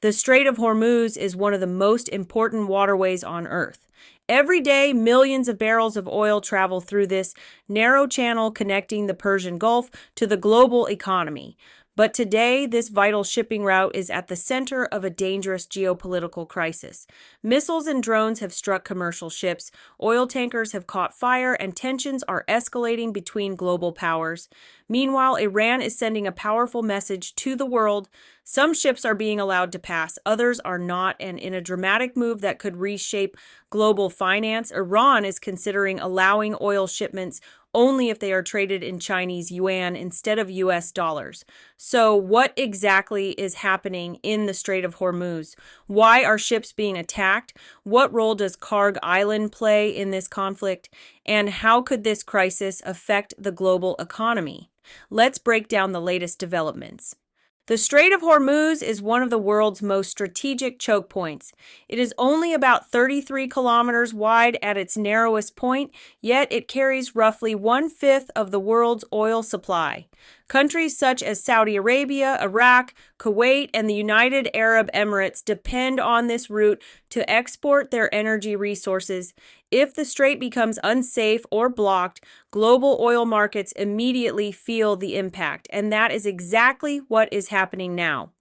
The Strait of Hormuz is one of the most important waterways on Earth. Every day, millions of barrels of oil travel through this narrow channel connecting the Persian Gulf to the global economy. But today, this vital shipping route is at the center of a dangerous geopolitical crisis. Missiles and drones have struck commercial ships, oil tankers have caught fire, and tensions are escalating between global powers. Meanwhile, Iran is sending a powerful message to the world. Some ships are being allowed to pass, others are not, and in a dramatic move that could reshape global finance, Iran is considering allowing oil shipments only if they are traded in Chinese yuan instead of US dollars. So, what exactly is happening in the Strait of Hormuz? Why are ships being attacked? What role does Kharg Island play in this conflict? And how could this crisis affect the global economy? Let's break down the latest developments. The Strait of Hormuz is one of the world's most strategic choke points. It is only about 33 kilometers wide at its narrowest point, yet it carries roughly one-fifth of the world's oil supply. Countries such as Saudi Arabia, Iraq, Kuwait, and the United Arab Emirates depend on this route to export their energy resources. If the strait becomes unsafe or blocked, global oil markets immediately feel the impact, and that is exactly what is happening now.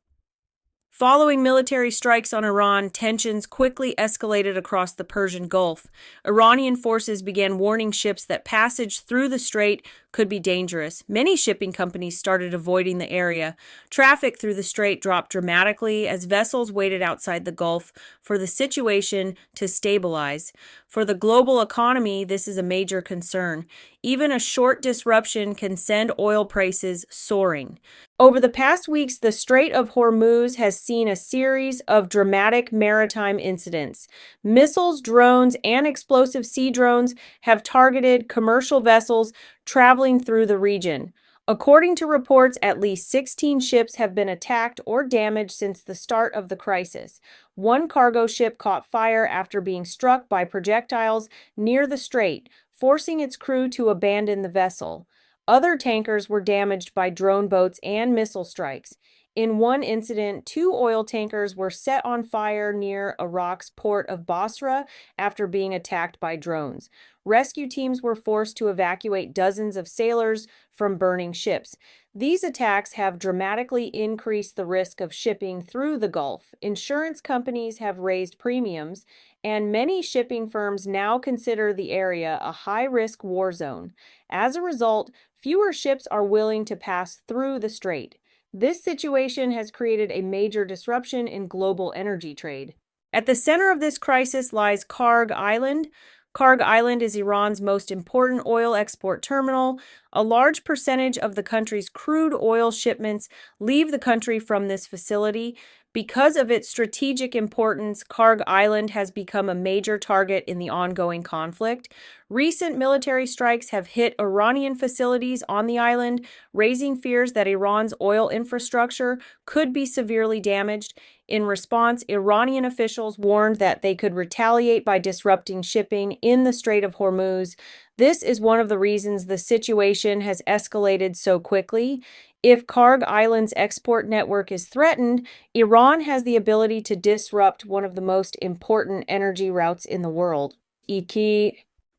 Following military strikes on Iran, tensions quickly escalated across the Persian Gulf. Iranian forces began warning ships that passage through the strait could be dangerous. Many shipping companies started avoiding the area. Traffic through the strait dropped dramatically as vessels waited outside the Gulf for the situation to stabilize. For the global economy, this is a major concern. Even a short disruption can send oil prices soaring. Over the past weeks, the Strait of Hormuz has seen a series of dramatic maritime incidents. Missiles, drones, and explosive sea drones have targeted commercial vessels traveling through the region. According to reports, at least 16 ships have been attacked or damaged since the start of the crisis. One cargo ship caught fire after being struck by projectiles near the strait, forcing its crew to abandon the vessel. Other tankers were damaged by drone boats and missile strikes. In one incident, 2 oil tankers were set on fire near Iraq's port of Basra after being attacked by drones. Rescue teams were forced to evacuate dozens of sailors from burning ships. These attacks have dramatically increased the risk of shipping through the Gulf. Insurance companies have raised premiums, and many shipping firms now consider the area a high-risk war zone. As a result, fewer ships are willing to pass through the strait. This situation has created a major disruption in global energy trade. At the center of this crisis lies Kharg Island. Kharg Island is Iran's most important oil export terminal. A large percentage of the country's crude oil shipments leave the country from this facility. Because of its strategic importance, Kharg Island has become a major target in the ongoing conflict. Recent military strikes have hit Iranian facilities on the island, raising fears that Iran's oil infrastructure could be severely damaged. In response, Iranian officials warned that they could retaliate by disrupting shipping in the Strait of Hormuz. This is one of the reasons the situation has escalated so quickly. If Kharg Island's export network is threatened, Iran has the ability to disrupt one of the most important energy routes in the world.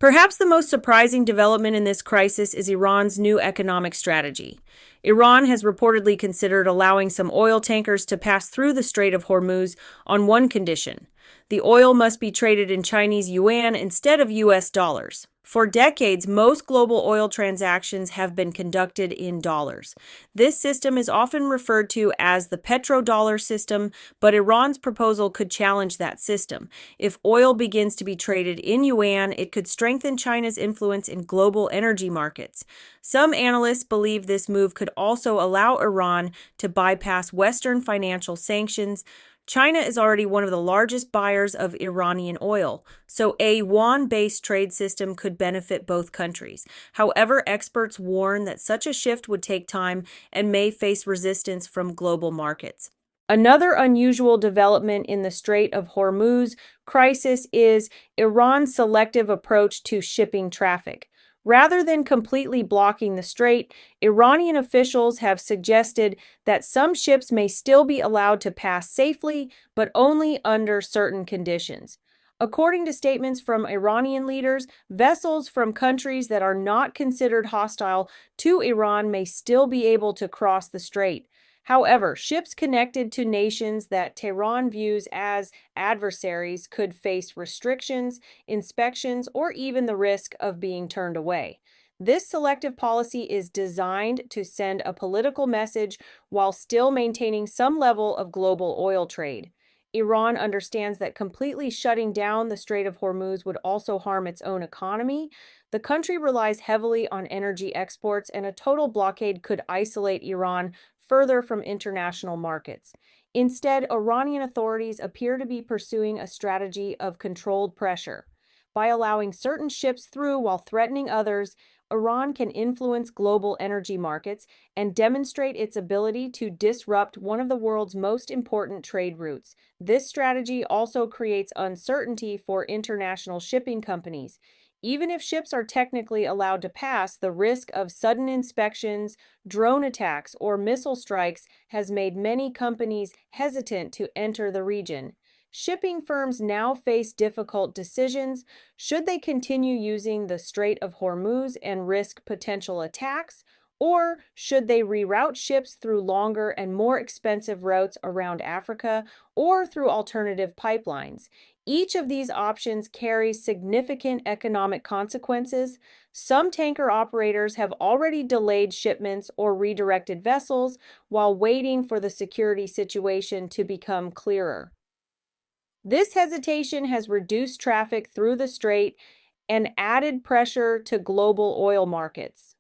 Perhaps the most surprising development in this crisis is Iran's new economic strategy. Iran has reportedly considered allowing some oil tankers to pass through the Strait of Hormuz on one condition: the oil must be traded in Chinese yuan instead of US dollars. For decades, most global oil transactions have been conducted in dollars. This system is often referred to as the petrodollar system, but Iran's proposal could challenge that system. If oil begins to be traded in yuan, it could strengthen China's influence in global energy markets. Some analysts believe this move could also allow Iran to bypass Western financial sanctions. China is already one of the largest buyers of Iranian oil, so a yuan-based trade system could benefit both countries. However, experts warn that such a shift would take time and may face resistance from global markets. Another unusual development in the Strait of Hormuz crisis is Iran's selective approach to shipping traffic. Rather than completely blocking the strait, Iranian officials have suggested that some ships may still be allowed to pass safely, but only under certain conditions. According to statements from Iranian leaders, vessels from countries that are not considered hostile to Iran may still be able to cross the strait. However, ships connected to nations that Tehran views as adversaries could face restrictions, inspections, or even the risk of being turned away. This selective policy is designed to send a political message while still maintaining some level of global oil trade. Iran understands that completely shutting down the Strait of Hormuz would also harm its own economy. The country relies heavily on energy exports, and a total blockade could isolate Iran further from international markets. Instead, Iranian authorities appear to be pursuing a strategy of controlled pressure. By allowing certain ships through while threatening others, Iran can influence global energy markets and demonstrate its ability to disrupt one of the world's most important trade routes. This strategy also creates uncertainty for international shipping companies. Even if ships are technically allowed to pass, the risk of sudden inspections, drone attacks, or missile strikes has made many companies hesitant to enter the region. Shipping firms now face difficult decisions. Should they continue using the Strait of Hormuz and risk potential attacks? Or should they reroute ships through longer and more expensive routes around Africa or through alternative pipelines? Each of these options carries significant economic consequences. Some tanker operators have already delayed shipments or redirected vessels while waiting for the security situation to become clearer. This hesitation has reduced traffic through the strait and added pressure to global oil markets.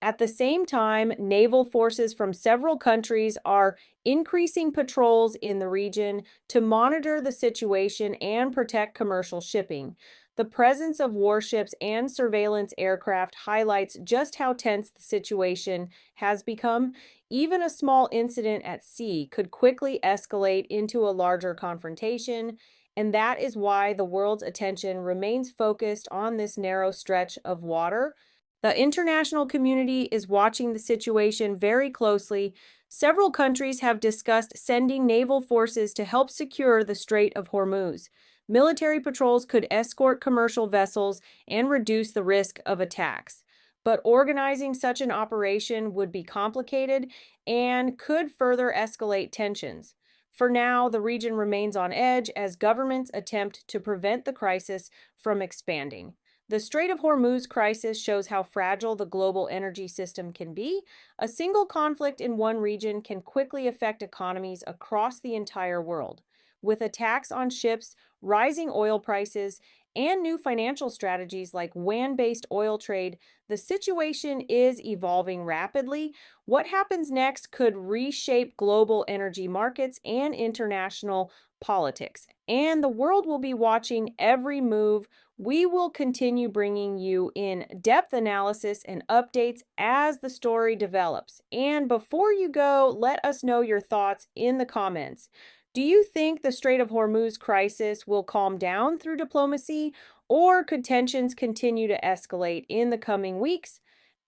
At the same time, naval forces from several countries are increasing patrols in the region to monitor the situation and protect commercial shipping. The presence of warships and surveillance aircraft highlights just how tense the situation has become. Even a small incident at sea could quickly escalate into a larger confrontation, and that is why the world's attention remains focused on this narrow stretch of water. The international community is watching the situation very closely. Several countries have discussed sending naval forces to help secure the Strait of Hormuz. Military patrols could escort commercial vessels and reduce the risk of attacks. But organizing such an operation would be complicated and could further escalate tensions. For now, the region remains on edge as governments attempt to prevent the crisis from expanding. The Strait of Hormuz crisis shows how fragile the global energy system can be. A single conflict in one region can quickly affect economies across the entire world. With attacks on ships, rising oil prices, and new financial strategies like Yuan-based oil trade, the situation is evolving rapidly. What happens next could reshape global energy markets and international politics, and the world will be watching every move. We will continue bringing you in-depth analysis and updates as the story develops. And before you go, let us know your thoughts in the comments. Do you think the Strait of Hormuz crisis will calm down through diplomacy, or could tensions continue to escalate in the coming weeks?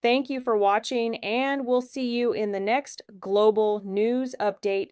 Thank you for watching, and we'll see you in the next global news update.